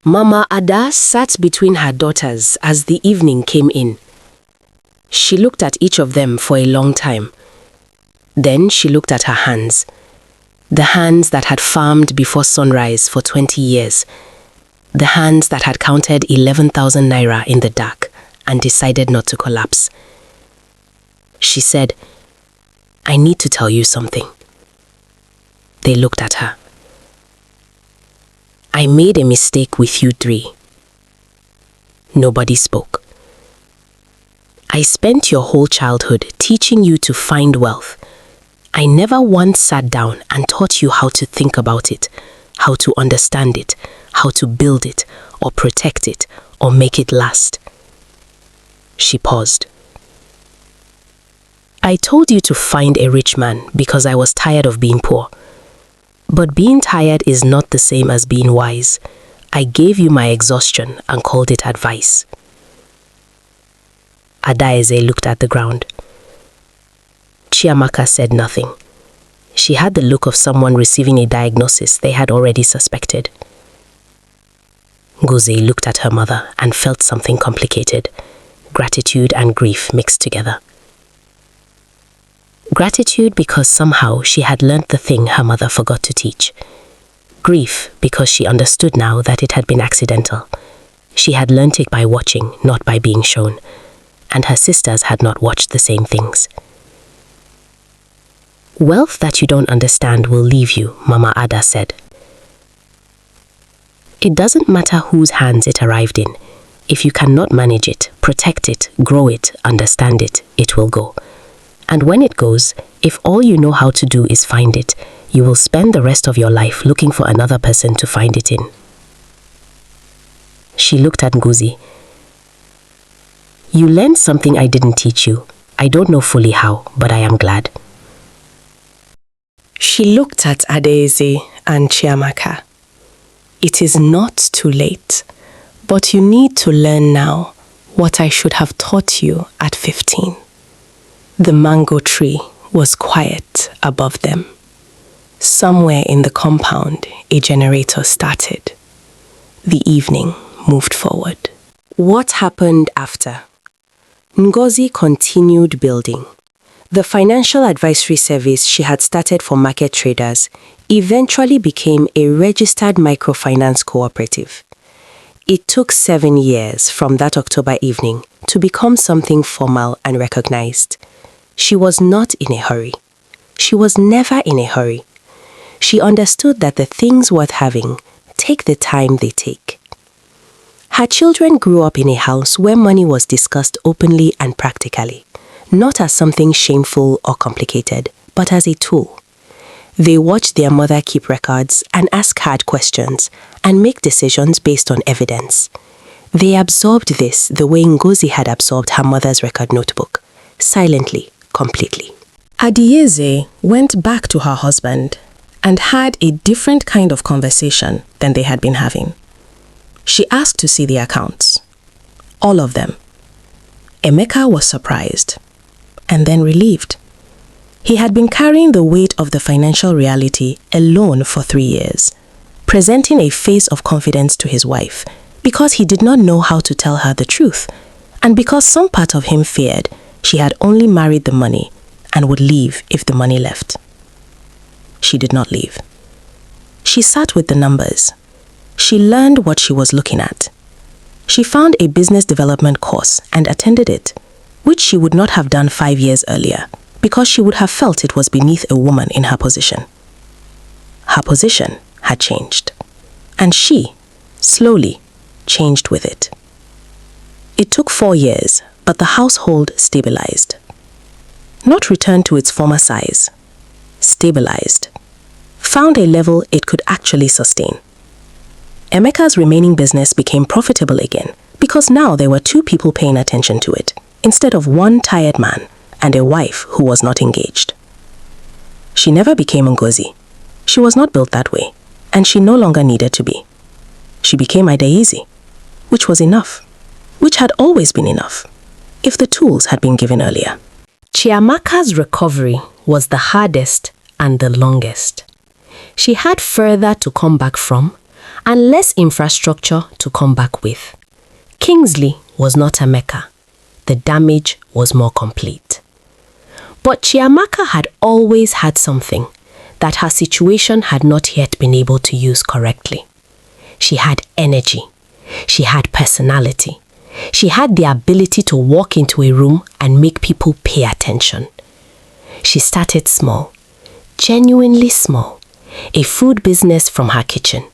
Mama Ada sat between her daughters as the evening came in. She looked at each of them for a long time. Then she looked at her hands. The hands that had farmed before sunrise for 20 years. The hands that had counted 11,000 naira in the dark and decided not to collapse. She said, "I need to tell you something." They looked at her. "I made a mistake with you three." Nobody spoke. "I spent your whole childhood teaching you to find wealth. I never once sat down and taught you how to think about it, how to understand it, how to build it, or protect it, or make it last." She paused. "I told you to find a rich man because I was tired of being poor. But being tired is not the same as being wise. I gave you my exhaustion and called it advice." Adaeze looked at the ground. Chiamaka said nothing. She had the look of someone receiving a diagnosis they had already suspected. Ngozi looked at her mother and felt something complicated. Gratitude and grief mixed together. Gratitude because somehow she had learnt the thing her mother forgot to teach. Grief because she understood now that it had been accidental. She had learnt it by watching, not by being shown. And her sisters had not watched the same things. "Wealth that you don't understand will leave you," Mama Ada said. "It doesn't matter whose hands it arrived in. If you cannot manage it, protect it, grow it, understand it, it will go. And when it goes, if all you know how to do is find it, you will spend the rest of your life looking for another person to find it in." She looked at Ngozi. "You learned something I didn't teach you. I don't know fully how, but I am glad." She looked at Adaeze and Chiamaka. "It is not too late, but you need to learn now what I should have taught you at 15. The mango tree was quiet above them. Somewhere in the compound, a generator started. The evening moved forward. What happened after? Ngozi continued building. The financial advisory service she had started for market traders eventually became a registered microfinance cooperative. It took 7 years from that October evening to become something formal and recognized. She was not in a hurry. She was never in a hurry. She understood that the things worth having take the time they take. Her children grew up in a house where money was discussed openly and practically, not as something shameful or complicated, but as a tool. They watched their mother keep records and ask hard questions and make decisions based on evidence. They absorbed this the way Ngozi had absorbed her mother's record notebook, silently, completely. Adaeze went back to her husband and had a different kind of conversation than they had been having. She asked to see the accounts. All of them. Emeka was surprised and then relieved. He had been carrying the weight of the financial reality alone for 3 years, presenting a face of confidence to his wife because he did not know how to tell her the truth, and because some part of him feared she had only married the money and would leave if the money left. She did not leave. She sat with the numbers. She learned what she was looking at. She found a business development course and attended it, which she would not have done 5 years earlier, because she would have felt it was beneath a woman in her position. Her position had changed, and she, slowly, changed with it. It took 4 years, but the household stabilized. Not returned to its former size. Stabilized. Found a level it could actually sustain. Emeka's remaining business became profitable again because now there were 2 people paying attention to it, instead of one tired man and a wife who was not engaged. She never became Ngozi. She was not built that way, and she no longer needed to be. She became Adaeze, which was enough, which had always been enough, if the tools had been given earlier. Chiamaka's recovery was the hardest and the longest. She had further to come back from, and less infrastructure to come back with. Kingsley was not a Mecca. The damage was more complete. But Chiamaka had always had something that her situation had not yet been able to use correctly. She had energy. She had personality. She had the ability to walk into a room and make people pay attention. She started small, genuinely small, a food business from her kitchen.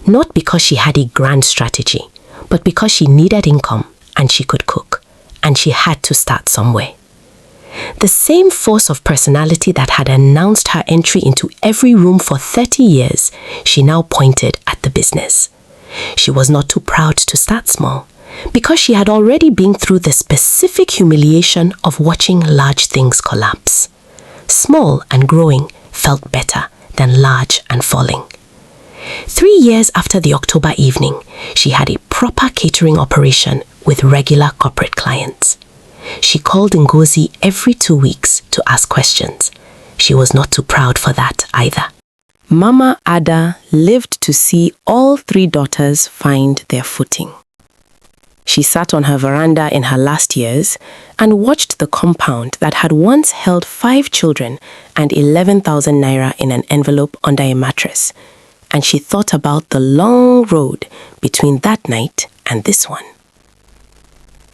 Not because she had a grand strategy, but because she needed income and she could cook, and she had to start somewhere. The same force of personality that had announced her entry into every room for 30 years, she now pointed at the business. She was not too proud to start small, because she had already been through the specific humiliation of watching large things collapse. Small and growing felt better than large and falling. 3 years after the October evening, she had a proper catering operation with regular corporate clients. She called Ngozi every 2 weeks to ask questions. She was not too proud for that either. Mama Ada lived to see all 3 daughters find their footing. She sat on her veranda in her last years and watched the compound that had once held 5 children and 11,000 naira in an envelope under a mattress. And she thought about the long road between that night and this one.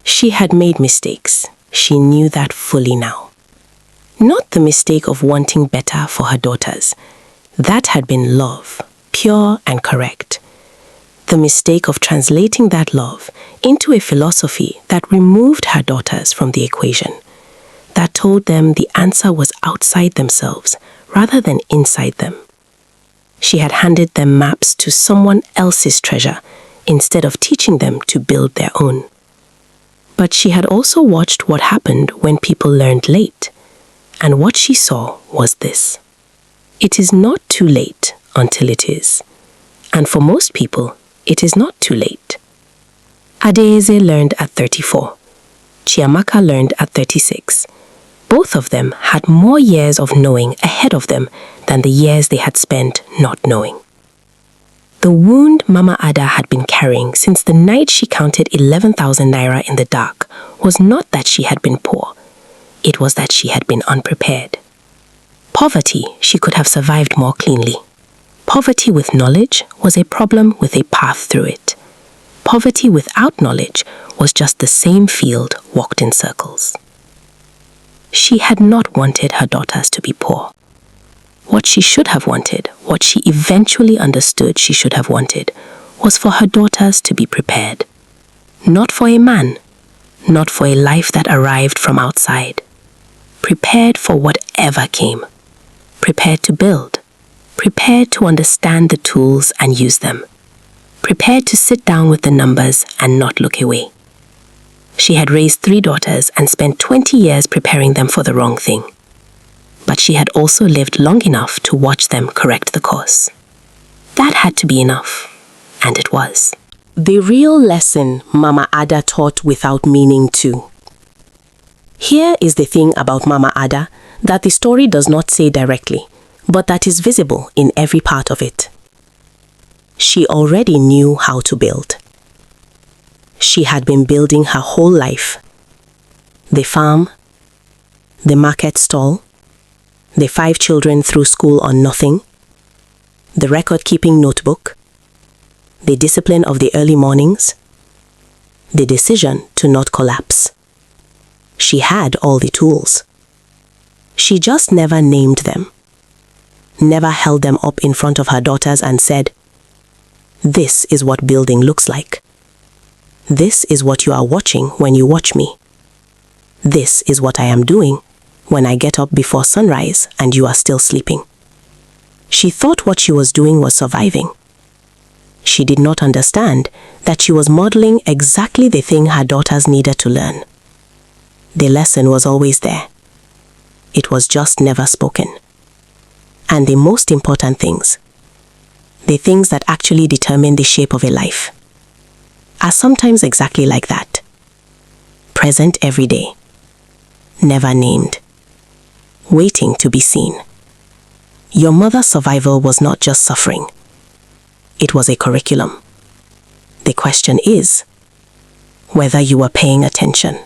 She had made mistakes. She knew that fully now. Not the mistake of wanting better for her daughters. That had been love, pure and correct. The mistake of translating that love into a philosophy that removed her daughters from the equation, that told them the answer was outside themselves rather than inside them. She had handed them maps to someone else's treasure instead of teaching them to build their own. But she had also watched what happened when people learned late, and what she saw was this. It is not too late until it is, and for most people, it is not too late. Adeze learned at 34. Chiamaka learned at 36. Both of them had more years of knowing ahead of them than the years they had spent not knowing. The wound Mama Ada had been carrying since the night she counted 11,000 naira in the dark was not that she had been poor. It was that she had been unprepared. Poverty she could have survived more cleanly. Poverty with knowledge was a problem with a path through it. Poverty without knowledge was just the same field walked in circles. She had not wanted her daughters to be poor. What she should have wanted, what she eventually understood she should have wanted, was for her daughters to be prepared. Not for a man, not for a life that arrived from outside. Prepared for whatever came. Prepared to build. Prepared to understand the tools and use them. Prepared to sit down with the numbers and not look away. She had raised 3 daughters and spent 20 years preparing them for the wrong thing. But she had also lived long enough to watch them correct the course. That had to be enough, and it was. The real lesson Mama Ada taught without meaning to. Here is the thing about Mama Ada that the story does not say directly, but that is visible in every part of it. She already knew how to build. She had been building her whole life. The farm, the market stall, the 5 children through school on nothing, the record-keeping notebook, the discipline of the early mornings, the decision to not collapse. She had all the tools. She just never named them. Never held them up in front of her daughters and said, "This is what building looks like. This is what you are watching when you watch me. This is what I am doing when I get up before sunrise and you are still sleeping." She thought what she was doing was surviving. She did not understand that she was modeling exactly the thing her daughters needed to learn. The lesson was always there. It was just never spoken. And the most important things, the things that actually determine the shape of a life, are sometimes exactly like that. Present every day. Never named. Waiting to be seen. Your mother's survival was not just suffering. It was a curriculum. The question is whether you are paying attention.